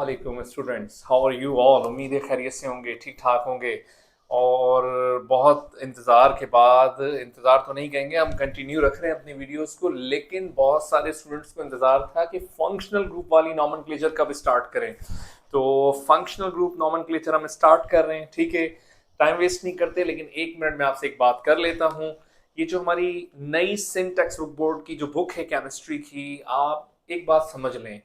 वालेकुम students, how are you all. उम्मीद है खैरियत से होंगे, ठीक ठाक होंगे। और बहुत इंतज़ार के बाद, इंतज़ार तो नहीं कहेंगे, हम कंटिन्यू रख रहे हैं अपनी वीडियोस को, लेकिन बहुत सारे स्टूडेंट्स को इंतज़ार था कि फंक्शनल ग्रुप वाली नॉमेनक्लेचर कब स्टार्ट करें। तो फंक्शनल ग्रुप नॉमेनक्लेचर हम स्टार्ट कर रहे हैं, ठीक है। टाइम वेस्ट नहीं करते, लेकिन एक मिनट में आपसे एक बात कर लेता हूँ। ये जो हमारी नई सिंटैक्स बुक बोर्ड की जो बुक है केमिस्ट्री की, आप एक बात समझ लें।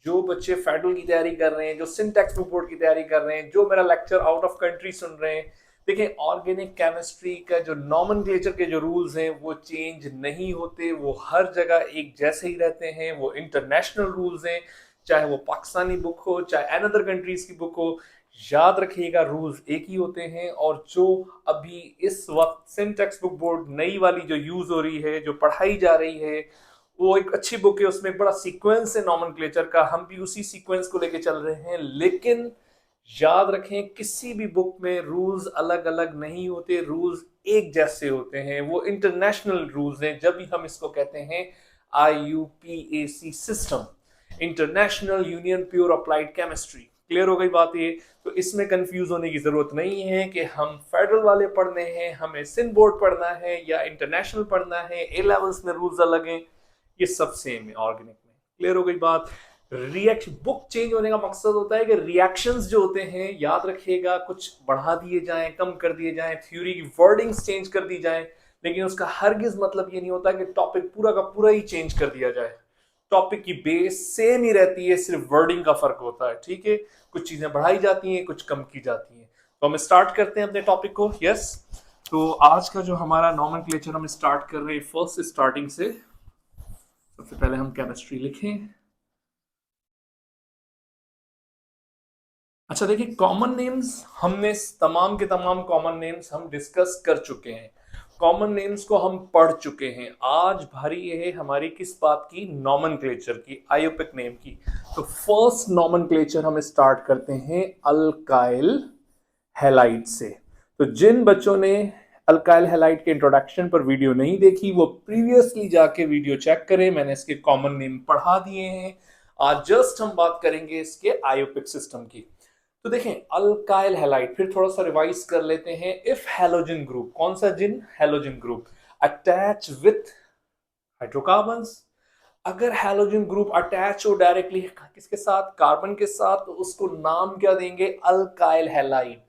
जो बच्चे फेडरल की तैयारी कर रहे हैं, जो सिंटैक्स बुक बोर्ड की तैयारी कर रहे हैं, जो मेरा लेक्चर आउट ऑफ कंट्री सुन रहे हैं, देखिए ऑर्गेनिक केमिस्ट्री का जो नॉमेनक्लेचर के जो रूल्स हैं वो चेंज नहीं होते, वो हर जगह एक जैसे ही रहते हैं। वो इंटरनेशनल रूल्स हैं, चाहे वो पाकिस्तानी बुक हो चाहे अनदर कंट्रीज की बुक हो। याद रखिएगा, रूल्स एक ही होते हैं। और जो अभी इस वक्त सिंटैक्स बुक बोर्ड नई वाली जो यूज हो रही है, जो पढ़ाई जा रही है, वो एक अच्छी बुक है। उसमें एक बड़ा सीक्वेंस है नॉमेनक्लेचर का, हम भी उसी सीक्वेंस को लेके चल रहे हैं। लेकिन याद रखें, किसी भी बुक में रूल्स अलग अलग नहीं होते, रूल्स एक जैसे होते हैं। वो इंटरनेशनल रूल्स हैं, जब भी हम इसको कहते हैं IUPAC system, international union pure applied chemistry. Clear हो गई बात ये। तो इसमें कंफ्यूज होने की जरूरत नहीं है कि हम फेडरल वाले पढ़ने हैं, हमें सिंध बोर्ड पढ़ना है या इंटरनेशनल पढ़ना है, ए लेवल्स में रूल्स अलग हैं, ये सब सेम है ऑर्गेनिक में। क्लियर हो गई बात। रिएक्शन बुक चेंज होने का मकसद होता है कि रिएक्शंस जो होते हैं, याद रखिएगा, कुछ बढ़ा दिए जाएं, कम कर दिए जाएं, थ्योरी की वर्डिंग्स चेंज कर दी जाएं, लेकिन उसका हरगिज मतलब ये नहीं होता कि टॉपिक पूरा का पूरा ही चेंज कर दिया जाए। टॉपिक की बेस सेम ही रहती है, सिर्फ वर्डिंग का फर्क होता है, ठीक है। कुछ चीजें बढ़ाई जाती हैं, कुछ कम की जाती हैं। तो हम स्टार्ट करते हैं अपने टॉपिक को। यस, तो आज का जो हमारा नॉमेनक्लेचर हम स्टार्ट कर रहे हैं फर्स्ट स्टार्टिंग से। सबसे पहले हम केमिस्ट्री लिखें। अच्छा देखिए, कॉमन नेम्स हमने तमाम के तमाम कॉमन नेम्स हम डिस्कस कर चुके हैं, कॉमन नेम्स को हम पढ़ चुके हैं। आज भारी है हमारी किस बात की, नॉमेनक्लेचर की, आयोपिक नेम की। तो फर्स्ट नॉमेनक्लेचर हम स्टार्ट करते हैं अल्काइल हैलाइड से। तो जिन बच्चों ने अल्काइल हैलाइड के इंट्रोडक्शन पर वीडियो नहीं देखी, वो प्रीवियसली जाके वीडियो चेक करें, मैंने इसके कॉमन नेम पढ़ा दिए हैं। आज जस्ट हम बात करेंगे इसके आयोपिक सिस्टम की। तो देखें, अल्काइल हैलाइड, फिर थोड़ा सा रिवाइज कर लेते हैं। इफ हैलोजन ग्रुप, कौन सा जिन, halogen group, attach with hydrocarbons, अगर हैलोजन ग्रुप अटैच हो डायरेक्टली किसके साथ, कार्बन के साथ, तो उसको नाम क्या देंगे, अल्काइल हैलाइड।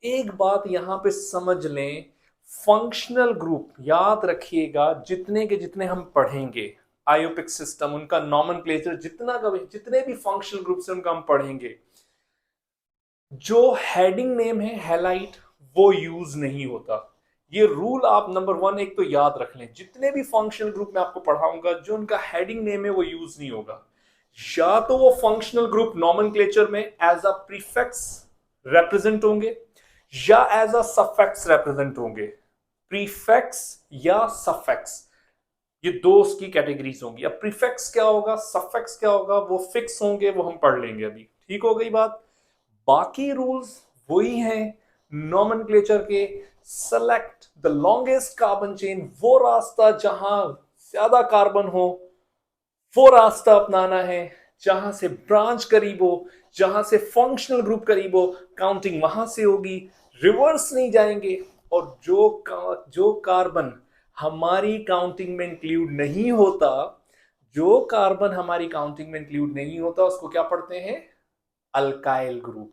एक बात यहां पे समझ लें, फंक्शनल ग्रुप याद रखिएगा, जितने के जितने हम पढ़ेंगे आयोपिक सिस्टम, उनका नॉमेनक्लेचर जितने भी फंक्शनल ग्रुप से उनका हम पढ़ेंगे, जो हेडिंग नेम है हैलाइड वो यूज नहीं होता। ये रूल आप नंबर 1 एक तो याद रख लें, जितने भी फंक्शनल ग्रुप में आपको पढ़ाऊंगा, जो उनका हेडिंग नेम है वो यूज नहीं होगा। या तो वो फंक्शनल ग्रुप नॉमेनक्लेचर में एज अ प्रीफिक्स रिप्रेजेंट होंगे या एज अ सफिक्स रिप्रेजेंट होंगे। प्रीफिक्स या सफिक्स, ये दो उसकी कैटेगरीज होंगी। अब प्रीफिक्स क्या होगा, सफिक्स क्या होगा, वो फिक्स होंगे, वो हम पढ़ लेंगे अभी। ठीक हो गई बात। बाकी रूल्स वही हैं नॉमेनक्लेचर के। Select the longest carbon chain, वो रास्ता जहां ज्यादा कार्बन हो वो रास्ता अपनाना है। जहां से ब्रांच करीब हो, जहां से फंक्शनल ग्रुप करीब हो, काउंटिंग वहां से होगी, रिवर्स नहीं जाएंगे। और जो कार्बन हमारी काउंटिंग में इंक्लूड नहीं होता, जो कार्बन हमारी काउंटिंग में इंक्लूड नहीं होता, उसको क्या पढ़ते हैं, अल्काइल ग्रुप।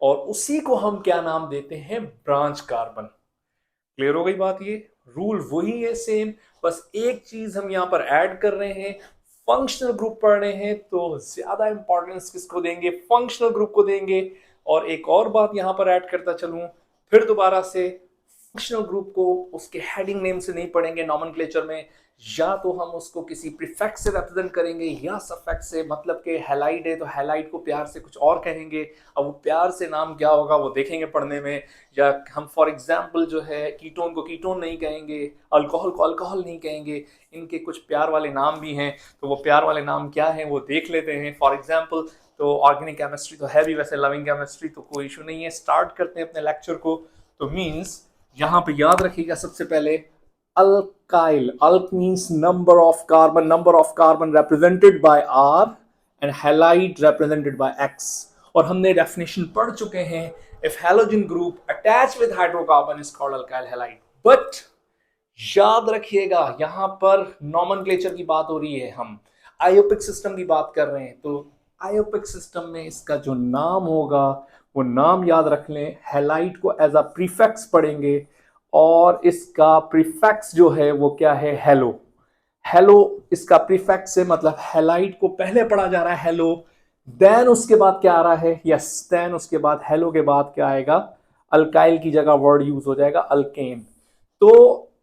और उसी को हम क्या नाम देते हैं, ब्रांच कार्बन। क्लियर हो गई बात। ये रूल वही है सेम, बस एक चीज हम यहां पर ऐड कर रहे हैं। फंक्शनल ग्रुप पढ़ रहे हैं तो ज्यादा इंपॉर्टेंस किसको देंगे, फंक्शनल ग्रुप को देंगे। और एक और बात यहां पर ऐड करता चलूं फिर दोबारा से, फंक्शनल ग्रुप को उसके हेडिंग नेम से नहीं पढ़ेंगे नॉमेनक्लेचर में, या तो हम उसको किसी प्रीफिक्स से रिप्रेजेंट करेंगे या सफिक्स से। मतलब कि हैलाइड है तो हैलाइड को प्यार से कुछ और कहेंगे, अब वो प्यार से नाम क्या होगा वो देखेंगे पढ़ने में। या हम फॉर एग्जांपल जो है, कीटोन को कीटोन नहीं कहेंगे, अल्कोहल को अल्कोहल नहीं कहेंगे, इनके कुछ प्यार वाले नाम भी हैं। तो वो प्यार वाले नाम क्या हैं वो देख लेते हैं। फॉर एग्जांपल, तो ऑर्गेनिक केमिस्ट्री तो है भी वैसे लविंग केमिस्ट्री, तो कोई इशू नहीं है। स्टार्ट करते हैं अपने लेक्चर को। तो मीन्स यहां पे याद रखिएगा, सबसे पहले alkyl, alk means number of carbon represented by R and halide represented by X। और हमने डेफिनेशन पढ़ चुके हैं, if halogen group attach with hydrocarbon is called alkyl halide. But याद रखिएगा यहां पर नॉमेनक्लेचर की बात हो रही है, हम आयोपिक सिस्टम की बात कर रहे हैं, तो आयोपिक सिस्टम में इसका जो नाम होगा वो नाम याद रख लें, हैलाइड को एज अ प्रीफिक्स पढ़ेंगे और इसका प्रीफिक्स जो है वो क्या है, हेलो। हेलो इसका प्रीफिक्स है, मतलब हैलाइड को पहले पढ़ा जा रहा है हेलो, देन उसके बाद क्या आ रहा है, यस देन उसके बाद हेलो के बाद क्या आएगा, अल्काइल की जगह वर्ड यूज हो जाएगा अल्केन। तो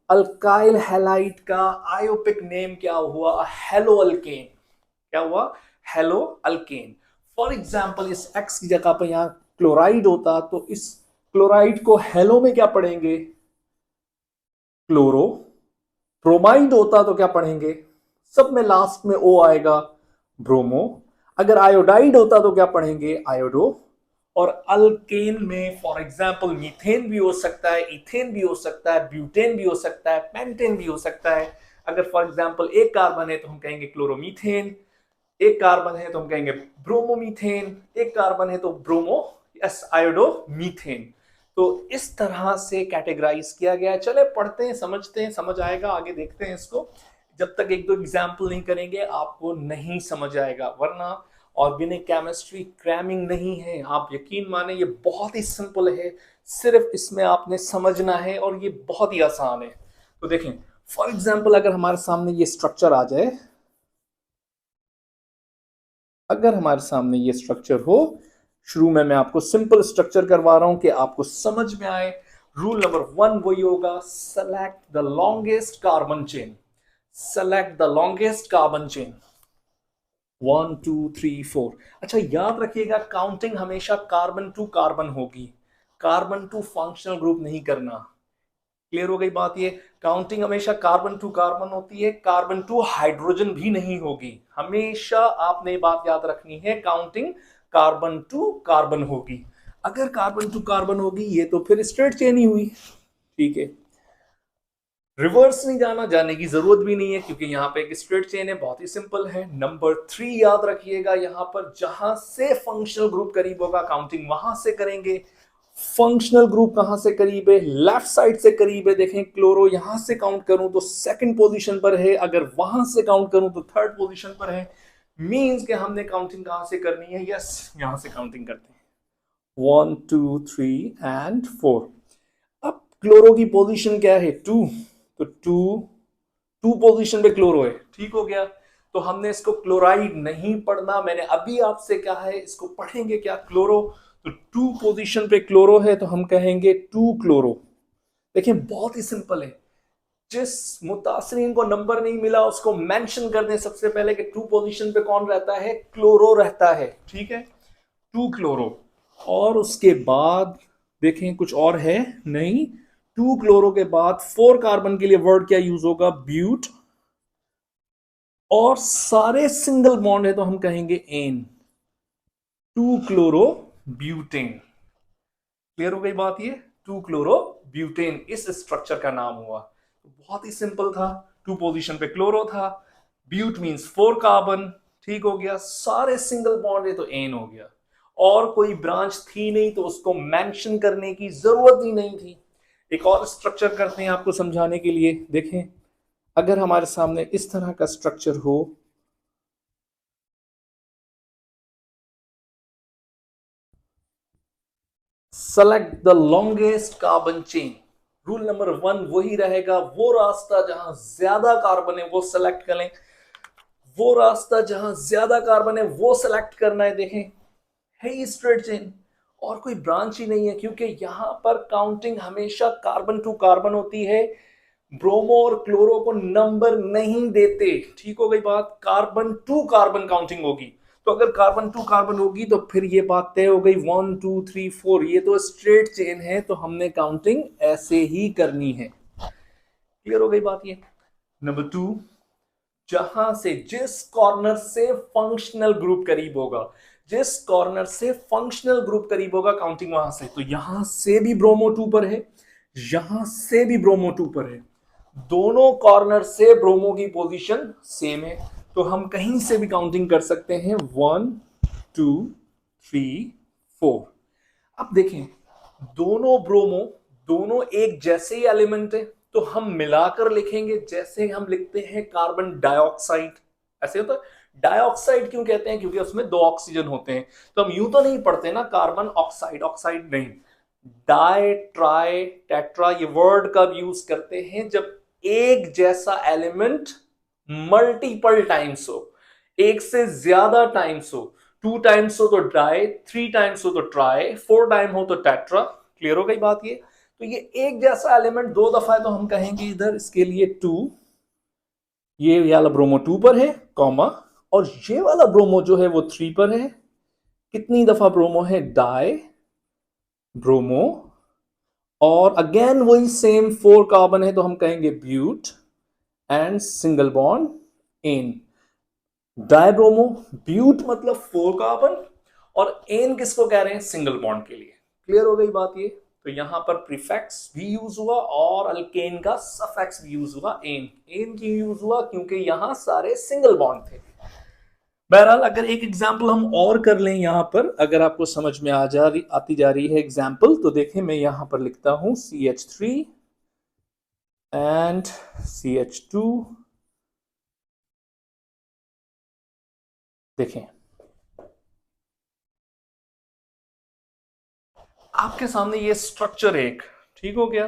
अल्काइल हैलाइड का आयोपिक नेम क्या हुआ, हेलो अल्केन। क्या हुआ, हेलो अल्केन। फॉर एग्जाम्पल इस एक्स की जगह पर यहां क्लोराइड होता तो इस क्लोराइड को हेलो में क्या पढ़ेंगे, क्लोरो। ब्रोमाइड होता तो क्या पढ़ेंगे, सब में लास्ट में ओ आएगा, ब्रोमो। अगर आयोडाइड होता तो क्या पढ़ेंगे, आयोडो। और अल्केन में फॉर एग्जांपल मीथेन भी हो सकता है, इथेन भी हो सकता है, ब्यूटेन भी हो सकता है, पेंटेन भी हो सकता है। अगर फॉर एग्जांपल एक कार्बन है तो हम कहेंगे क्लोरोमीथेन, एक कार्बन है तो हम कहेंगे ब्रोमोमीथेन, एक कार्बन है तो ब्रोमो यस आयोडोमीथेन। तो इस तरह से कैटेगराइज किया गया है। चले पढ़ते हैं, समझते हैं, समझ आएगा, आगे देखते हैं इसको। जब तक एक दो एग्जाम्पल नहीं करेंगे आपको नहीं समझ आएगा, वरना ऑर्गेनिक केमिस्ट्री क्रैमिंग नहीं है, आप यकीन माने ये बहुत ही सिंपल है, सिर्फ इसमें आपने समझना है और ये बहुत ही आसान है। तो देखें फॉर एग्जाम्पल अगर हमारे सामने ये स्ट्रक्चर आ जाए, अगर हमारे सामने ये स्ट्रक्चर हो, शुरू में मैं आपको सिंपल स्ट्रक्चर करवा रहा हूं कि आपको समझ में आए। रूल नंबर 1 वही होगा, select the longest carbon chain, select the longest carbon chain 1 2 3 4। अच्छा याद रखिएगा काउंटिंग हमेशा कार्बन टू कार्बन होगी, कार्बन टू फंक्शनल ग्रुप नहीं करना। क्लियर हो गई बात, ये काउंटिंग हमेशा कार्बन टू कार्बन होती है, कार्बन टू हाइड्रोजन भी नहीं होगी। हमेशा आपने ये बात याद रखनी है, काउंटिंग कार्बन टू कार्बन होगी। अगर कार्बन टू कार्बन होगी ये तो फिर स्ट्रेट चेन ही हुई, ठीक है। रिवर्स नहीं जाना, जाने की जरूरत भी नहीं है क्योंकि यहाँ पे एक स्ट्रेट चेन है, बहुत ही सिंपल है। नंबर 3 याद रखिएगा, यहां पर जहां से फंक्शनल ग्रुप करीब होगा काउंटिंग वहां से करेंगे। फंक्शनल ग्रुप कहां से करीब है, लेफ्ट साइड से करीब है। देखें क्लोरो यहां से काउंट करूं तो सेकंड पोजीशन पर है, अगर वहां से काउंट करूं तो थर्ड पोजीशन पर है। मींस कि हमने काउंटिंग कहां से करनी है, यस यहां से काउंटिंग करते हैं 1 2 3 एंड 4। अब क्लोरो की पोजीशन क्या है, 2, तो 2 पोजीशन पे क्लोरो है, ठीक हो गया। तो हमने इसको क्लोराइड नहीं पढ़ना, मैंने अभी आपसे कहा है इसको पढ़ेंगे क्या, क्लोरो। तो 2 पोजीशन पे क्लोरो है तो हम कहेंगे 2 क्लोरो। देखिए बहुत ही सिंपल है, जिस मुतासरीन को नंबर नहीं मिला उसको मेंशन कर दें सबसे पहले कि 2 पोजीशन पे कौन रहता है, क्लोरो रहता है, ठीक है 2 क्लोरो। और उसके बाद देखें कुछ और है नहीं, 2 क्लोरो के बाद 4 कार्बन के लिए वर्ड क्या यूज होगा, ब्यूट। और सारे सिंगल बॉन्ड है तो हम कहेंगे एन, 2 क्लोरो ब्यूटेन। क्लियर हो गई बात, ये 2 क्लोरो ब्यूटेन इस स्ट्रक्चर का नाम हुआ। तो बहुत ही सिंपल था, 2 पोजीशन पे क्लोरो था, ब्यूट मींस 4 कार्बन, ठीक हो गया। सारे सिंगल बॉन्ड है तो एन हो गया, और कोई ब्रांच थी नहीं तो उसको मेंशन करने की जरूरत ही नहीं थी। एक और स्ट्रक्चर करते हैं आपको समझाने के लिए। देखें अगर हमारे सामने इस तरह का स्ट्रक्चर हो, select the longest carbon chain. Rule number 1 वही रहेगा, वो रास्ता जहां ज्यादा कार्बन है वो सेलेक्ट करें, वो रास्ता जहां ज्यादा कार्बन है वो सेलेक्ट करना है। देखें है ही स्ट्रेट चेन, और कोई ब्रांच ही नहीं है क्योंकि यहां पर काउंटिंग हमेशा कार्बन टू कार्बन होती है, ब्रोमो और क्लोरो को नंबर नहीं देते, ठीक हो गई बात, कार्बन टू कार्बन काउंटिंग होगी। तो अगर कार्बन टू कार्बन होगी तो फिर ये बात तय हो गई 1 2 3 4, ये तो स्ट्रेट चेन है तो हमने काउंटिंग ऐसे ही करनी है। क्लियर हो गई बात ये। नंबर 2, जहां से जिस कॉर्नर से फंक्शनल ग्रुप करीब होगा, जिस कॉर्नर से फंक्शनल ग्रुप करीब होगा काउंटिंग वहां से, तो यहां से भी ब्रोमो 2 पर है, यहां से भी ब्रोमो 2 पर है, दोनों कॉर्नर से ब्रोमो की पोजीशन सेम है, तो हम कहीं से भी काउंटिंग कर सकते हैं 1 2 3 4। अब देखें, दोनों ब्रोमो, दोनों एक जैसे ही एलिमेंट है, तो हम मिलाकर लिखेंगे जैसे हम लिखते हैं कार्बन डाइऑक्साइड, ऐसे होता है। डाइऑक्साइड क्यों कहते हैं? क्योंकि उसमें दो ऑक्सीजन होते हैं। तो हम यूं तो नहीं पढ़ते ना कार्बन ऑक्साइड, ऑक्साइड नहीं। डाई, ट्राई, टेट्रा, ये वर्ड कब यूज करते हैं? जब एक जैसा एलिमेंट मल्टीपल टाइम्स हो, एक से ज्यादा टाइम्स हो। 2 टाइम्स हो तो डाई, 3 टाइम्स हो तो ट्राई, 4 टाइम हो तो टेट्रा। क्लियर हो गई बात ये? तो ये एक जैसा एलिमेंट दो दफा है तो हम कहेंगे इधर इसके लिए 2, ये वाला ब्रोमो 2 पर है, कॉमा, और ये वाला ब्रोमो जो है वो 3 पर है। कितनी दफा ब्रोमो है? डाई, ब्रोमो, और अगेन वही सेम 4 कार्बन है तो हम कहेंगे but, and single bond ane. Dibromo, but मतलब 4 कार्बन, और एन किसको कह रहे हैं? सिंगल बॉन्ड के लिए। क्लियर हो गई बात ये? तो यहां पर प्रीफिक्स भी यूज हुआ और अल्केन का सफिक्स भी यूज हुआ, एन। एन क्यों यूज हुआ? क्योंकि यहां सारे सिंगल बॉन्ड थे। बहरहाल अगर एक एग्जाम्पल हम और कर लें यहां पर, अगर आपको समझ में आती जा रही है एग्जाम्पल, तो देखें मैं यहां पर लिखता हूं CH3 एंड CH2। देखें, आपके सामने ये स्ट्रक्चर एक ठीक हो गया।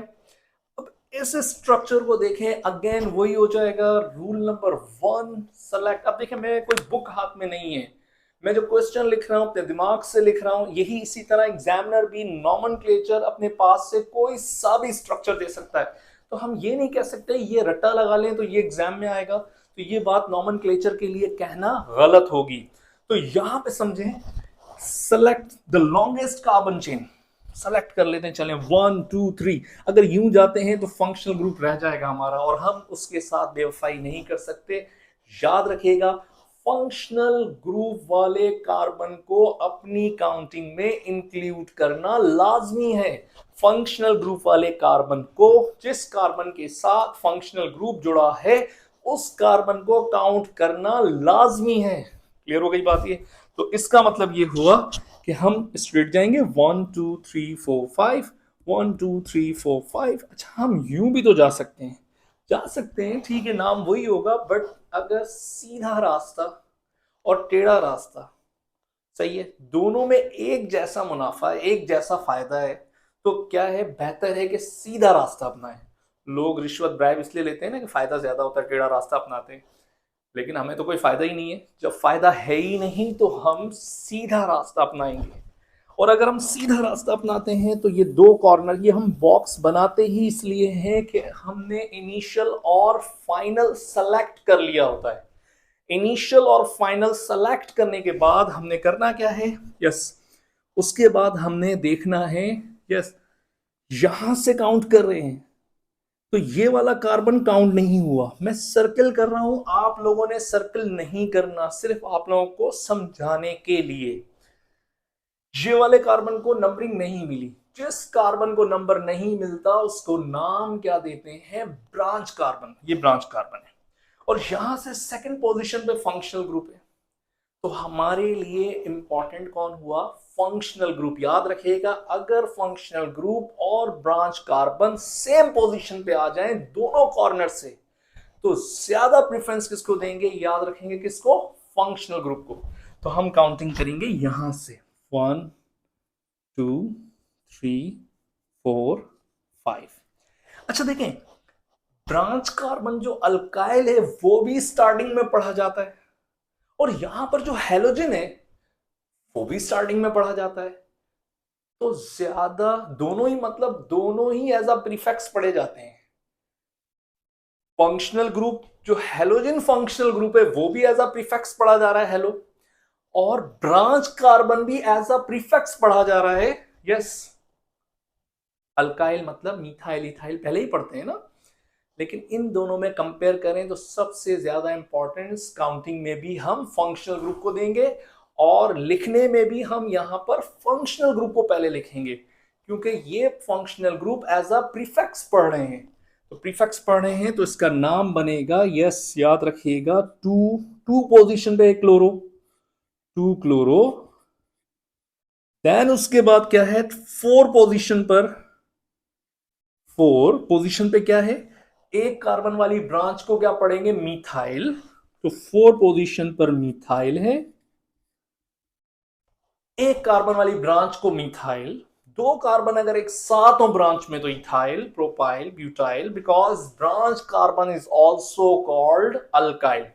अब इस स्ट्रक्चर को देखें, अगेन वही हो जाएगा रूल नंबर 1, सेलेक्ट। अब देखें, मैं कोई बुक हाथ में नहीं है, मैं जो क्वेश्चन लिख रहा हूं अपने दिमाग से लिख रहा हूं, यही इसी तरह एग्जामिनर भी नॉमेनक्लेचर अपने पास से कोई सा भी स्ट्रक्चर दे सकता है। तो हम ये नहीं कह सकते ये रट्टा लगा लें तो ये एग्जाम में आएगा, तो ये बात नॉमेनक्लेचर के लिए कहना गलत होगी। तो यहां पे समझें, select the longest carbon chain, select कर लेते हैं। चलें 1 2 3, अगर यूं जाते हैं तो फंक्शनल ग्रुप रह जाएगा हमारा और हम उसके साथ बेवफाई नहीं कर सकते। याद रखिएगा, फंक्शनल ग्रुप वाले कार्बन को अपनी काउंटिंग में इंक्लूड करना लाजमी है। फंक्शनल ग्रुप वाले कार्बन को, जिस कार्बन के साथ फंक्शनल ग्रुप जुड़ा है, उस कार्बन को काउंट करना लाजमी है। क्लियर हो गई बात ये? तो इसका मतलब ये हुआ कि हम स्ट्रेट जाएंगे 1 2 3 4 5, 1 2 3 4 5। अच्छा, हम यूं भी तो जा सकते हैं, जा सकते हैं, ठीक है, नाम वही होगा, बट अगर सीधा रास्ता और टेढ़ा रास्ता, सही है, दोनों में एक जैसा मुनाफा है, एक जैसा फायदा है, तो क्या है, बेहतर है कि सीधा रास्ता अपनाएं। लोग रिश्वत ब्राइब इसलिए लेते हैं ना कि फायदा ज्यादा होता है, टेढ़ा रास्ता अपनाते हैं। लेकिन हमें तो कोई फायदा ही नहीं है, जब फायदा है ही नहीं तो हम सीधा रास्ता अपनाएंगे। और अगर हम सीधा रास्ता अपनाते हैं तो ये दो कॉर्नर, ये हम बॉक्स बनाते ही इसलिए हैं कि हमने इनिशियल और फाइनल सेलेक्ट कर लिया होता है। इनिशियल और फाइनल सेलेक्ट करने के बाद हमने करना क्या है? यस, उसके बाद हमने देखना है, यस, यहां से काउंट कर रहे हैं तो ये वाला कार्बन काउंट नहीं हुआ। मैं सर्कल कर रहा हूं, आप लोगों ने सर्कल नहीं करना, सिर्फ आप लोगों को समझाने के लिए। ये वाले कार्बन को नंबरिंग नहीं मिली, जिस कार्बन को नंबर नहीं मिलता उसको नाम क्या देते हैं? Branch carbon. ये ब्रांच कार्बन है और यहां से सेकंड पोजीशन पे फंक्शनल ग्रुप है। तो हमारे लिए इंपॉर्टेंट कौन हुआ? Functional group. याद रखिएगा, अगर फंक्शनल ग्रुप और ब्रांच कार्बन सेम पोजीशन पे आ जाएं दोनों कॉर्नर से, तो ज्यादा प्रेफरेंस किसको देंगे? याद रखेंगे किसको? फंक्शनल ग्रुप को। तो हम काउंटिंग करेंगे यहां से 1 2 3 4 5। अच्छा देखें, ब्रांच कार्बन जो अल्काइल है वो भी स्टार्टिंग में पढ़ा जाता है, और यहां पर जो हेलोजन है वो भी स्टार्टिंग में पढ़ा जाता है। तो ज्यादा दोनों ही, मतलब दोनों ही एज अ प्रीफिक्स पढ़े जाते हैं। फंक्शनल ग्रुप जो हेलोजन फंक्शनल ग्रुप है वो भी एज अ प्रीफिक्स पढ़ा जा रहा है, हेलो, और ब्रांच कार्बन भी एज अ प्रीफिक्स पढ़ा जा रहा है, यस। अल्काइल मतलब मिथाइल इथाइल पहले ही पढ़ते हैं ना। लेकिन इन दोनों में कंपेयर करें तो सबसे ज्यादा इंपॉर्टेंस काउंटिंग में भी हम फंक्शनल ग्रुप को देंगे, और लिखने में भी हम यहां पर फंक्शनल ग्रुप को पहले लिखेंगे, क्योंकि ये functional group as a prefix पढ़ रहे हैं। तो प्रीफिक्स पढ़ रहे हैं तो इसका नाम बनेगा, यस याद रखिएगा, टू, टू पोजीशन पे क्लोरो, टू क्लोरो, देन उसके बाद क्या है, फोर पोजीशन पे क्या है, एक कार्बन वाली ब्रांच को क्या पढ़ेंगे, मिथाइल। तो फोर पोजीशन पर मिथाइल है, एक कार्बन वाली ब्रांच को मिथाइल, दो कार्बन अगर एक साथ हो ब्रांच में तो ethyl, propyl, butyl, because branch carbon is also called alkyl.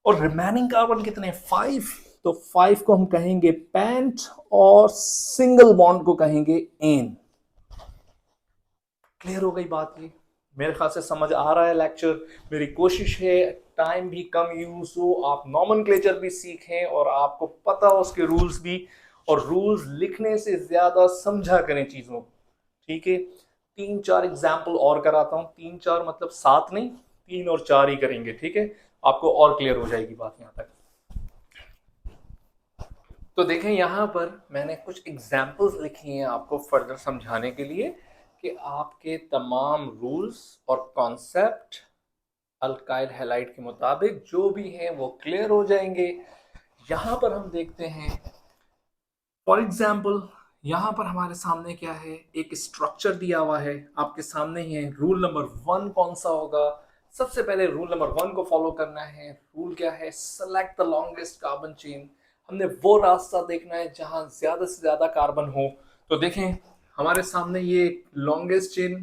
और रिमेनिंग कार्बन कितने, फाइव। तो फाइव को हम कहेंगे पेंट, और सिंगल बॉन्ड को कहेंगे एन। क्लियर हो गई बात ये? मेरे ख्याल से समझ आ रहा है लेक्चर। मेरी कोशिश है टाइम भी कम यूज हो, आप नॉमेनक्लेचर भी सीखें और आपको पता हो उसके रूल्स भी, और रूल्स लिखने से ज्यादा समझा करें चीजों को। ठीक है, तीन चार एग्जाम्पल और कराता हूं, तीन चार मतलब सात नहीं, तीन और चार ही करेंगे, ठीक है, आपको और क्लियर हो जाएगी बात यहां तक। तो देखें यहां पर मैंने कुछ एग्जाम्पल्स लिखी हैं आपको फर्दर समझाने के लिए कि आपके तमाम रूल्स और कॉन्सेप्ट अल्काइल हैलाइड के मुताबिक जो भी हैं वो क्लियर हो जाएंगे। यहां पर हम देखते हैं फॉर एग्जाम्पल, यहां पर हमारे सामने क्या है, एक स्ट्रक्चर दिया हुआ है आपके सामने ही है। रूल नंबर वन कौन सा होगा, सबसे पहले रूल नंबर वन को फॉलो करना है। रूल क्या है, select the longest carbon chain. हमने वो रास्ता देखना है जहां ज्यादा से ज्यादा कार्बन हो। तो देखें हमारे सामने ये लॉन्गेस्ट चेन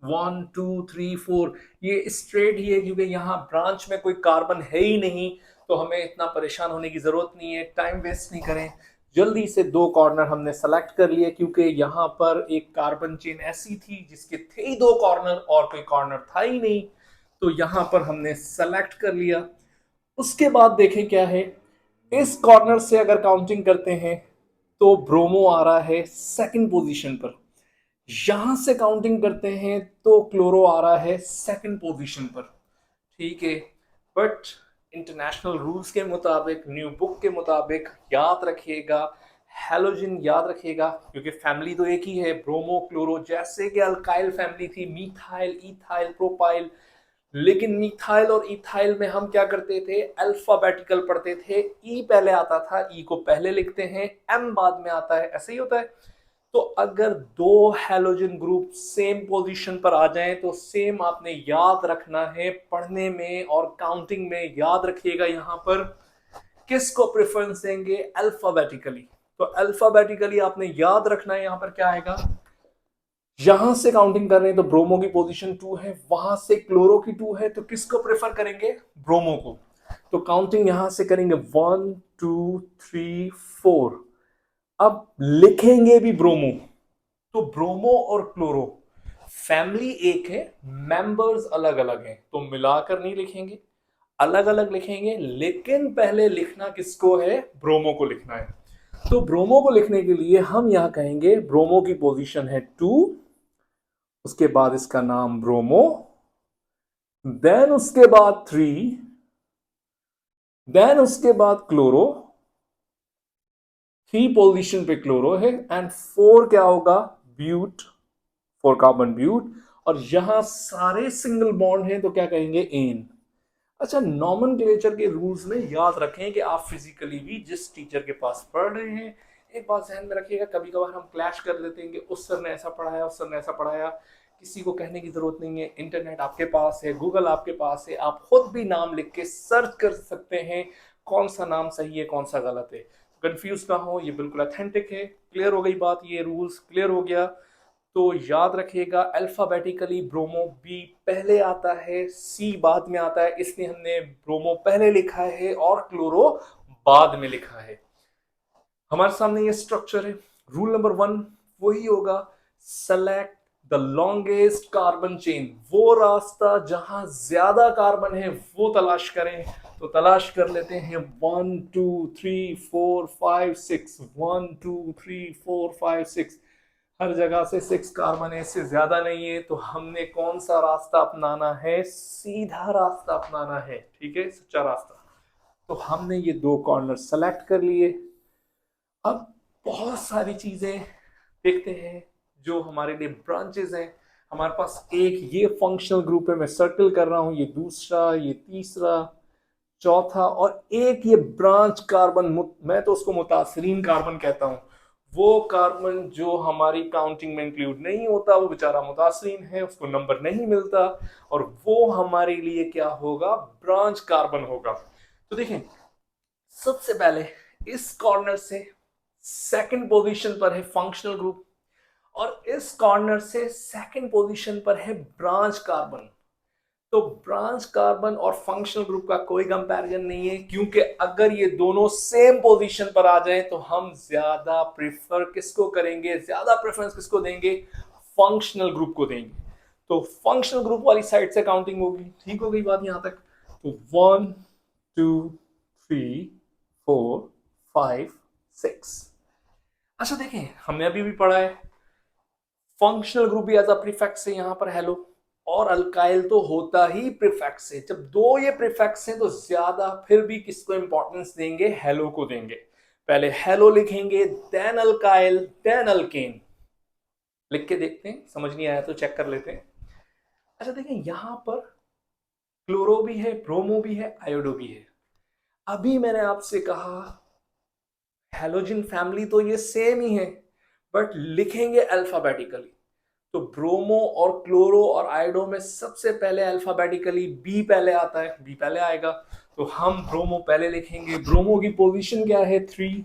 1 2 3 4, ये स्ट्रेट ही है क्योंकि यहाँ ब्रांच में कोई कार्बन है ही नहीं, तो हमें इतना परेशान होने की जरूरत नहीं है, टाइम वेस्ट नहीं करें। जल्दी से दो कॉर्नर हमने सेलेक्ट कर लिए क्योंकि यहाँ पर एक कार्बन चेन ऐसी थी जिसके थे ही दो कॉर्नर और कोई कॉर्नर था ही नहीं, तो यहाँ पर हमने सेलेक्ट कर लिया। उसके बाद देखें क्या है, इस कॉर्नर से अगर काउंटिंग करते हैं तो ब्रोमो आ रहा है सेकंड पोजीशन पर, यहां से काउंटिंग करते हैं तो क्लोरो आ रहा है सेकंड पोजीशन पर। ठीक है, बट इंटरनेशनल रूल्स के मुताबिक, न्यू बुक के मुताबिक याद रखिएगा, हेलोजन याद रखिएगा क्योंकि फैमिली तो एक ही है, ब्रोमो क्लोरो, जैसे कि अल्काइल फैमिली थी मिथाइल इथाइल प्रोपाइल, लेकिन मिथाइल और इथाइल में हम क्या करते थे, अल्फाबेटिकल पढ़ते थे, ई पहले आता था, ई को पहले लिखते हैं, एम बाद में आता है, ऐसे ही होता है। तो अगर दो हैलोजन ग्रुप सेम पोजीशन पर आ जाएं तो सेम आपने याद रखना है पढ़ने में और काउंटिंग में, याद रखिएगा यहां पर किसको प्रेफरेंस देंगे, अल्फाबेटिकली। तो अल्फाबेटिकली आपने याद रखना है, यहां पर क्या आएगा, यहां से काउंटिंग कर रहे हैं तो ब्रोमो की पोजीशन 2 है, वहां से क्लोरो की 2 है, तो किसको प्रेफर करेंगे, ब्रोमो को। तो काउंटिंग यहां से करेंगे 1 2 3 4। अब लिखेंगे भी ब्रोमो, तो ब्रोमो और क्लोरो फैमिली एक है, मेंबर्स अलग अलग हैं, तो मिलाकर नहीं लिखेंगे, अलग अलग लिखेंगे, लेकिन पहले लिखना किसको है, ब्रोमो को लिखना है। तो ब्रोमो को लिखने के लिए हम यहां कहेंगे ब्रोमो की पोजीशन है 2, उसके बाद इसका नाम ब्रोमो, देन उसके बाद 3, देन उसके बाद क्लोरो, 3 पोजीशन पे क्लोरो है, एंड 4 क्या होगा, ब्यूट, 4 कार्बन ब्यूट, और यहां सारे सिंगल बॉन्ड हैं तो क्या कहेंगे, एन। अच्छा, नॉमेनक्लेचर के रूल्स में याद रखें कि आप फिजिकली भी जिस टीचर के पास पढ़ रहे हैं, एक बात ध्यान में रखिएगा, कभी कभार हम क्लैश कर लेते हैं कि उस सर ने ऐसा पढ़ाया, उस सर ने ऐसा पढ़ाया। किसी को कहने की जरूरत नहीं है, इंटरनेट आपके पास है, गूगल आपके पास है, आप खुद भी नाम लिख के सर्च कर सकते हैं कौन सा नाम सही है कौन सा गलत है। कंफ्यूज ना हो, ये बिल्कुल अथेंटिक है। क्लियर हो गई बात, ये रूल्स क्लियर हो गया। तो याद रखिएगा अल्फाबेटिकली ब्रोमो बी पहले आता है, सी बाद में आता है, इसलिए हमने ब्रोमो पहले लिखा है और क्लोरो बाद में लिखा है। हमारे सामने ये स्ट्रक्चर है। रूल नंबर वन वही होगा, select the longest carbon chain, वो रास्ता जहां ज्यादा कार्बन है वो तलाश करें। तो तलाश कर लेते हैं 1 2 3 4 5 6, 1 2 3 4 5 6, हर जगह से 6 कार्बन है, इससे ज्यादा नहीं है, तो हमने कौन सा रास्ता अपनाना है, सीधा रास्ता अपनाना है, ठीक है, सच्चा रास्ता। तो हमने ये दो कॉर्नर सेलेक्ट कर लिए। अब बहुत सारी चीजें देखते हैं जो हमारे लिए ब्रांचेस हैं। हमारे पास एक ये फंक्शनल ग्रुप है, मैं सर्कल कर रहा हूं, ये दूसरा, ये तीसरा, चौथा, और एक ये ब्रांच कार्बन, मैं तो उसको मुतासरीन कार्बन कहता हूं, वो कार्बन जो हमारी काउंटिंग में इंक्लूड नहीं होता वो बेचारा मुतासरीन है, उसको नंबर नहीं मिलता, और वो हमारे लिए क्या होगा, ब्रांच कार्बन होगा। तो देखें, सबसे पहले इस कॉर्नर से सेकंड पोजीशन पर है फंक्शनल ग्रुप, और इस कॉर्नर से सेकंड पोजीशन पर है ब्रांच कार्बन। तो ब्रांच कार्बन और फंक्शनल ग्रुप का कोई कंपैरिजन नहीं है, क्योंकि अगर ये दोनों सेम पोजीशन पर आ जाएं तो हम ज्यादा प्रेफर किसको करेंगे, ज्यादा प्रेफरेंस किसको देंगे, फंक्शनल ग्रुप को देंगे। तो फंक्शनल ग्रुप वाली साइड से काउंटिंग होगी। ठीक हो गई बात यहां तक? तो 1 2 3 4 5 6। अच्छा देखें, हमने अभी भी पढ़ा है फंक्शनल ग्रुप भी एज अ प्रीफिक्स है यहां पर हेलो, और अल्काइल तो होता ही प्रीफिक्स है। जब दो ये प्रीफिक्स हैं तो ज्यादा फिर भी किसको इंपॉर्टेंस देंगे, हेलो को देंगे। पहले हेलो लिखेंगे, देन अल्काइल, देन अल्केन। लिख के देखते हैं, समझ नहीं आया तो चेक कर लेते हैं। अच्छा देखें, यहां पर क्लोरो भी है, ब्रोमो भी है, आयोडो भी है। अभी मैंने आपसे कहा हेलोजन फैमिली तो ये सेम ही है, बट लिखेंगे अल्फाबेटिकली। तो ब्रोमो और क्लोरो और आयोडो में सबसे पहले अल्फाबेटिकली बी पहले आता है, बी पहले आएगा। तो हम ब्रोमो पहले लिखेंगे। ब्रोमो की पोजीशन क्या है, 3।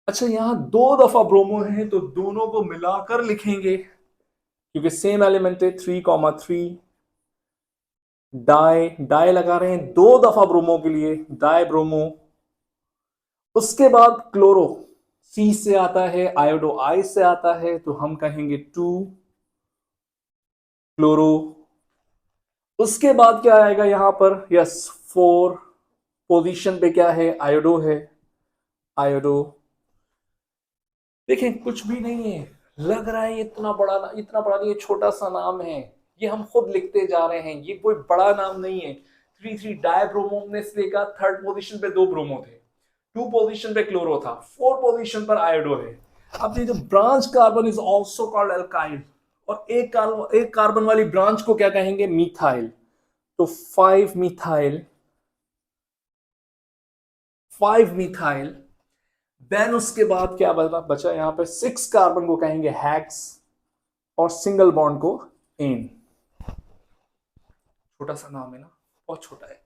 अच्छा, यहां दो दफा ब्रोमो है तो दोनों को मिलाकर लिखेंगे, क्योंकि सेम एलिमेंट है, 3,3। डाई डाई लगा रहे हैं दो दफा ब्रोमो के लिए, डाई ब्रोमो। उसके बाद क्लोरो सी से आता है, आयोडो आई से आता है, तो हम कहेंगे 2 क्लोरो। उसके बाद क्या आएगा यहां पर, यस 4 पोजीशन पे क्या है, आयोडो है, आयोडो। देखें कुछ भी नहीं है, लग रहा है इतना बड़ा नहीं है, छोटा सा नाम है, ये हम खुद लिखते जा रहे हैं, ये कोई बड़ा नाम नहीं है। 3 डायब्रोमो ने इसलिए थर्ड पोजीशन पे 2 ब्रोमो थे, 2 पोजीशन पे क्लोरो था, 4 पोजीशन पर आयोडो है। अब ये जो branch carbon is also called alkyl, और एक कार्बन वाली ब्रांच को क्या कहेंगे, मिथाइल। तो 5 मिथाइल, 5 मिथाइल। देन उसके बाद क्या बचा यहां पे, 6 कार्बन को कहेंगे हेक्स, और सिंगल बॉन्ड को एन। छोटा सा नाम है ना, बहुत छोटा है,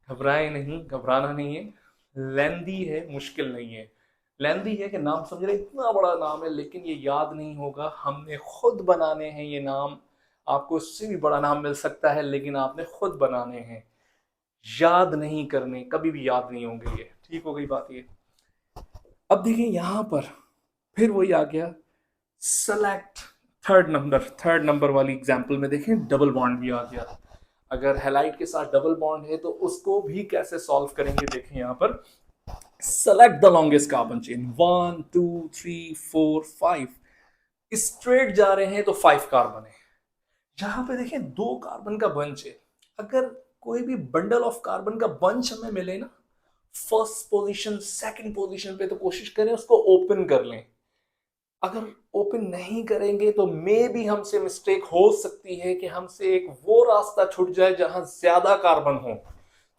घबराए नहीं, घबराना नहीं है। लेंदी है, मुश्किल नहीं है। लेंदी है कि नाम समझ रहे, इतना बड़ा नाम है लेकिन ये याद नहीं होगा, हमने खुद बनाने हैं ये नाम। आपको इससे भी बड़ा नाम मिल सकता है लेकिन आपने खुद बनाने हैं, याद नहीं करने, कभी भी याद नहीं होंगे ये। ठीक हो गई बात ये? अब देखिए यहां पर फिर वही आ गया, सेलेक्ट थर्ड नंबर वाली एग्जांपल में देखें डबल बॉन्ड भी आ गया। अगर हेलाइट के साथ डबल बॉन्ड है तो उसको भी कैसे सॉल्व करेंगे, देखें यहां पर select the longest carbon chain, 1 2 3 4 5। Straight जा रहे हैं तो 5 कार्बन है। यहां पे देखें 2 कार्बन का बंच है। अगर कोई भी बंडल ऑफ कार्बन का बंच हमें मिले ना, फर्स्ट पोजीशन सेकंड पोजीशन पे, तो कोशिश करें उसको ओपन कर लें। अगर ओपन नहीं करेंगे तो मे भी हमसे मिस्टेक हो सकती है कि हमसे एक वो रास्ता छूट जाए जहां ज्यादा कार्बन हो।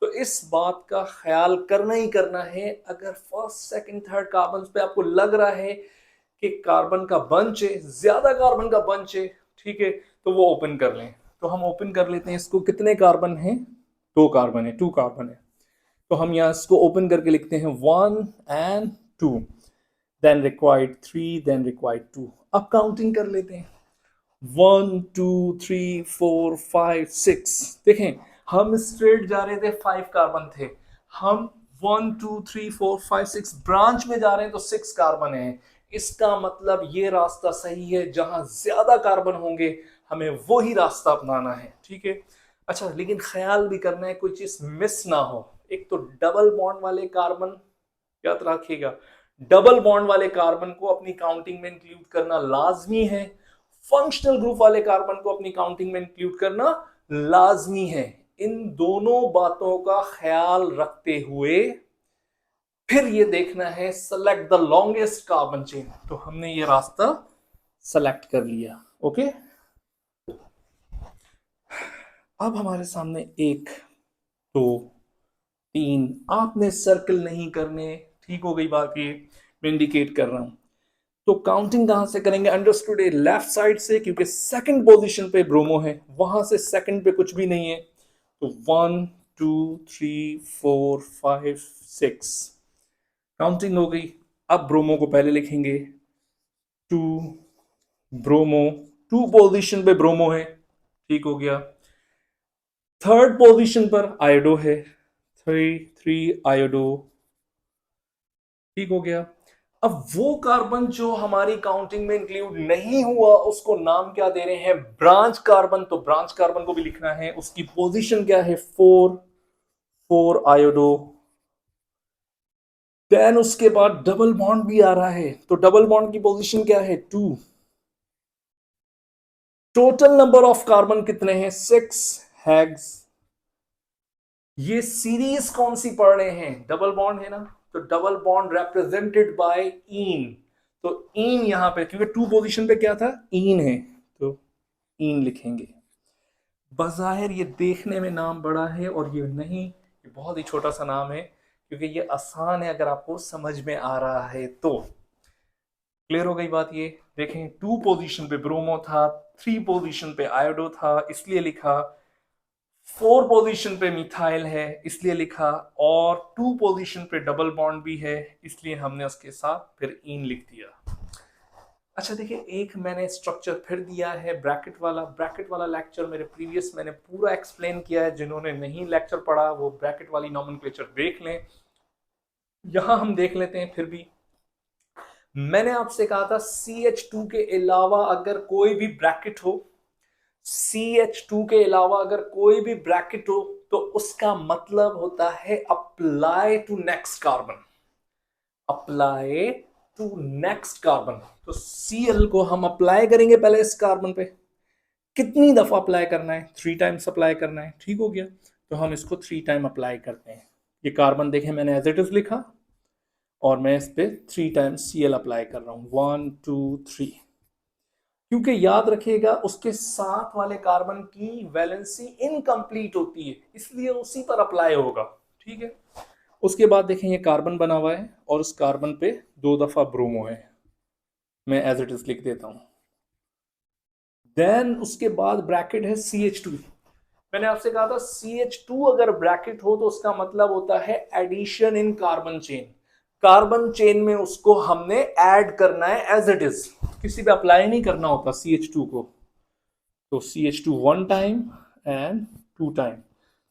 तो इस बात का ख्याल करना ही करना है। अगर फर्स्ट सेकंड थर्ड कार्बन पे आपको लग रहा है कि कार्बन का बंच है, ज्यादा कार्बन का बंच है, ठीक है, तो वो ओपन कर लें। तो हम ओपन कर लेते हैं इसको। कितने कार्बन है, 2 कार्बन है, 2 कार्बन है। तो हम यहाँ इसको ओपन करके लिखते हैं 1 and 2, then required 3, then required 2। अब काउंटिंग कर लेते हैं, 1 2 3 4 5 6। देखें हम स्ट्रेट जा रहे थे, 5 कार्बन थे, हम 1 2 3 4 5 6 ब्रांच में जा रहे हैं तो 6 कार्बन है। इसका मतलब ये रास्ता सही है, जहां ज्यादा कार्बन होंगे हमें वही रास्ता अपनाना है। ठीक है, अच्छा लेकिन ख्याल भी करना है कोई चीज मिस ना हो। एक तो डबल बॉन्ड वाले कार्बन याद रखिएगा, डबल बॉन्ड वाले कार्बन को अपनी काउंटिंग में इंक्लूड करना लाजमी है, फंक्शनल ग्रुप वाले कार्बन को अपनी काउंटिंग में इंक्लूड करना लाजमी है। इन दोनों बातों का ख्याल रखते हुए फिर ये देखना है select the longest carbon chain. तो हमने ये रास्ता सेलेक्ट कर लिया। ओके, अब हमारे सामने 1 2 3, आपने सर्कल नहीं करने। ठीक हो गई बात ये, मैं इंडिकेट कर रहा हूं। तो काउंटिंग कहां से करेंगे? अंडरस्टूड, लेफ्ट साइड से, क्योंकि सेकंड पोजीशन पे ब्रोमो है, वहां से सेकंड पे कुछ भी नहीं है। तो 1 2 3 4 5 6 काउंटिंग हो गई। अब ब्रोमो को पहले लिखेंगे, 2 ब्रोमो, 2 पोजीशन पे ब्रोमो है, ठीक हो गया। थर्ड पोजीशन पर आयोडो है, 3 आयोडो, ठीक हो गया। अब वो कार्बन जो हमारी काउंटिंग में इंक्लूड नहीं हुआ उसको नाम क्या दे रहे हैं? Branch carbon. तो ब्रांच कार्बन को भी लिखना है, उसकी पोजीशन क्या है? 4 आयोडो। देन उसके बाद डबल बॉन्ड भी आ रहा है, तो डबल बॉन्ड की पोजीशन क्या है? 2। टोटल नंबर ऑफ कार्बन कितने हैं? 6 हैग्स। ये सीरीज कौन सी पढ़ रहे हैं? डबल बॉन्ड है ना, तो डबल बॉन्ड रिप्रेजेंटेड बाय इन। तो इन यहां पे, क्योंकि 2 पोजीशन पे क्या था? इन है, तो इन लिखेंगे। बज़ाहिर ये देखने में नाम बड़ा है और ये नहीं, ये बहुत ही छोटा सा नाम है, क्योंकि ये आसान है अगर आपको समझ में आ रहा है तो। क्लियर हो गई बात? ये देखें, 2 पोजीशन पे ब्रोमो था, 3 पोजीशन पे आयोडो था, इसलिए लिखा। 4 पोजीशन पे मिथाइल है, इसलिए लिखा। और 2 पोजीशन पे डबल बॉन्ड भी है, इसलिए हमने उसके साथ फिर इन लिख दिया। अच्छा देखिए, एक मैंने स्ट्रक्चर फिर दिया है ब्रैकेट वाला। ब्रैकेट वाला लेक्चर मेरे प्रीवियस मैंने पूरा एक्सप्लेन किया है, जिन्होंने नहीं लेक्चर पढ़ा वो ब्रैकेट वाली नॉमेनक्लेचर देख लें। यहां हम देख लेते हैं फिर भी। मैंने आपसे कहा था CH2 के अलावा अगर कोई भी ब्रैकेट हो, CH2 के अलावा अगर कोई भी ब्रैकेट हो, तो उसका मतलब होता है apply to next carbon. Apply to next carbon. तो Cl को हम अप्लाई करेंगे पहले इस कार्बन पे। कितनी दफा अप्लाई करना है? 3 टाइम्स अप्लाई करना है, ठीक हो गया। तो हम इसको 3 टाइम अप्लाई करते हैं। ये कार्बन देखें, मैंने एज इट इज लिखा और मैं इस पे 3 टाइम्स Cl अप्लाई कर रहा हूं, 1 2 3। क्योंकि याद रखिएगा उसके साथ वाले कार्बन की वैलेंसी इनकम्प्लीट होती है, इसलिए उसी पर अप्लाई होगा, ठीक है। उसके बाद देखें, ये कार्बन बना हुआ है और उस कार्बन पे 2 दफा ब्रोमो है, मैं एज इट इज लिख देता हूं। देन उसके बाद ब्रैकेट है CH2। मैंने आपसे कहा था CH2 अगर ब्रैकेट हो तो उसका मतलब होता है addition in carbon chain. Carbon chain में उसको हमने ऐड करना है एज इट इज, किसी पे अप्लाई नहीं करना होता CH2 को। तो CH2 1 टाइम एंड 2 टाइम।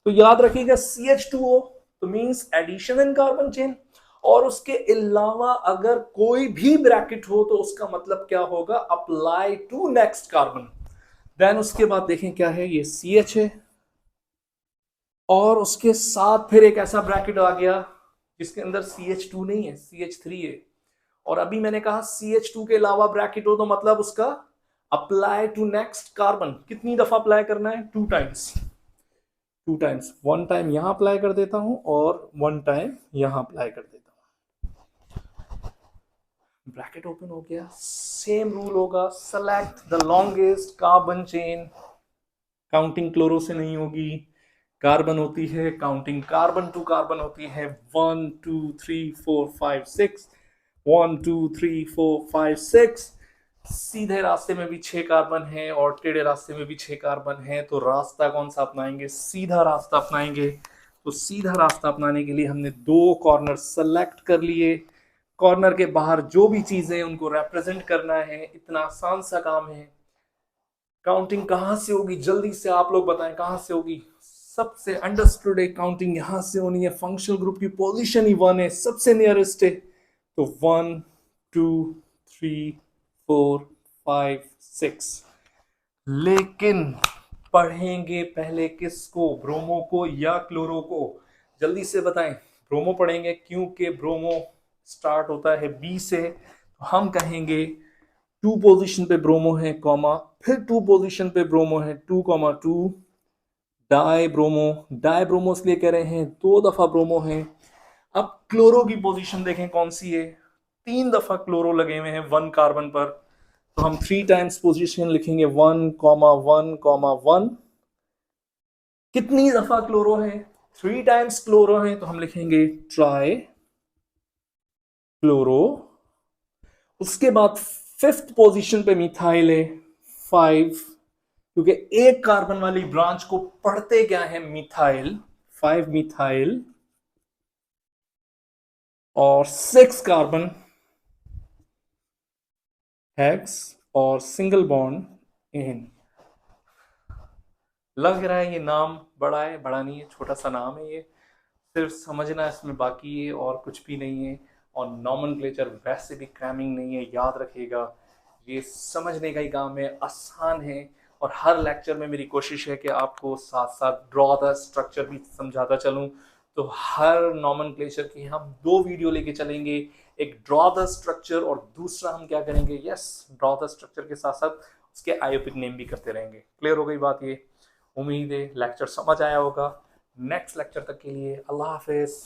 तो याद रखिएगा CH2O तो means addition in carbon chain, और उसके अलावा अगर कोई भी ब्रैकेट हो तो उसका मतलब क्या होगा? Apply to next carbon. Then उसके बाद देखें क्या है, ये CH है और उसके साथ फिर एक ऐसा ब्रैकेट आ गया जिसके अंदर CH2 नहीं है, CH3 है। और अभी मैंने कहा CH2 के अलावा ब्रैकेट हो तो मतलब उसका अप्लाई टू नेक्स्ट कार्बन। कितनी दफा अप्लाई करना है? 2 टाइम्स। 2 टाइम्स, 1 टाइम यहां अप्लाई कर देता हूं और 1 टाइम यहां अप्लाई कर देता हूं। ब्रैकेट ओपन हो गया। सेम रूल होगा, select the longest carbon chain. Counting chloro से नहीं होगी, कार्बन होती है, काउंटिंग कार्बन टू कार्बन होती है। 1 2 3 4 5 6, 1 2 3 4 5 6। सीधे रास्ते में भी 6 कार्बन है और टेढ़े रास्ते में भी 6 कार्बन है, तो रास्ता कौन सा अपनाएंगे? सीधा रास्ता अपनाएंगे। तो सीधा रास्ता अपनाने के लिए हमने 2 कॉर्नर सेलेक्ट कर लिए। कॉर्नर के बाहर जो भी चीजें उनको रिप्रेजेंट करना है, इतना आसान सा काम है। काउंटिंग कहां से होगी? जल्दी से आप लोग बताएं कहां से होगी? सबसे अंडरस्टूड है, काउंटिंग यहां से होनी है। फंक्शनल ग्रुप की पोजीशन ही 1 है, सबसे नियरेस्ट है। तो 1 2 3 4 5 6। लेकिन पढ़ेंगे पहले किसको? ब्रोमो को या क्लोरो को? जल्दी से बताएं। ब्रोमो पढ़ेंगे, क्योंकि ब्रोमो स्टार्ट होता है B से। तो हम कहेंगे 2 पोजीशन पे ब्रोमो है, कॉमा, फिर 2 पोजीशन पे ब्रोमो है, 2,2 डाई ब्रोमो। डाई ब्रोमो इसलिए कह रहे हैं 2 दफा ब्रोमो है। अब क्लोरो की पोजीशन देखें कौन सी है? 3 दफा क्लोरो लगे हुए हैं 1 कार्बन पर, तो हम 3 टाइम्स पोजीशन लिखेंगे, 1,1,1। कितनी दफा क्लोरो है? 3 टाइम्स क्लोरो है, तो हम लिखेंगे ट्राई क्लोरो उसके बाद फिफ्थ पोजीशन पे मिथाइल है 5, क्योंकि एक कार्बन वाली ब्रांच को पढ़ते क्या है मिथाइल, 5 मिथाइल, और 6 कार्बन हेक्स और सिंगल बॉन्ड इन। लग रहा है ये नाम बड़ा है, बड़ा नहीं है, छोटा सा नाम है ये, सिर्फ समझना इसमें बाकी है और कुछ भी नहीं है। और नॉमेनक्लेचर वैसे भी क्रैमिंग नहीं है, याद रखिएगा, ये समझने का ही काम है, आसान है। और हर लेक्चर में मेरी कोशिश है कि आपको साथ साथ ड्रॉ द स्ट्रक्चर भी समझाता चलूं। तो हर नॉमेनक्लेचर की हम 2 वीडियो लेके चलेंगे, एक ड्रॉ द स्ट्रक्चर और दूसरा हम क्या करेंगे, यस, ड्रॉ द स्ट्रक्चर के साथ साथ उसके आयोपिक नेम भी करते रहेंगे। क्लियर हो गई बात ये? उम्मीद है लेक्चर समझ आया होगा। नेक्स्ट लेक्चर तक के लिए अल्लाह हाफिज।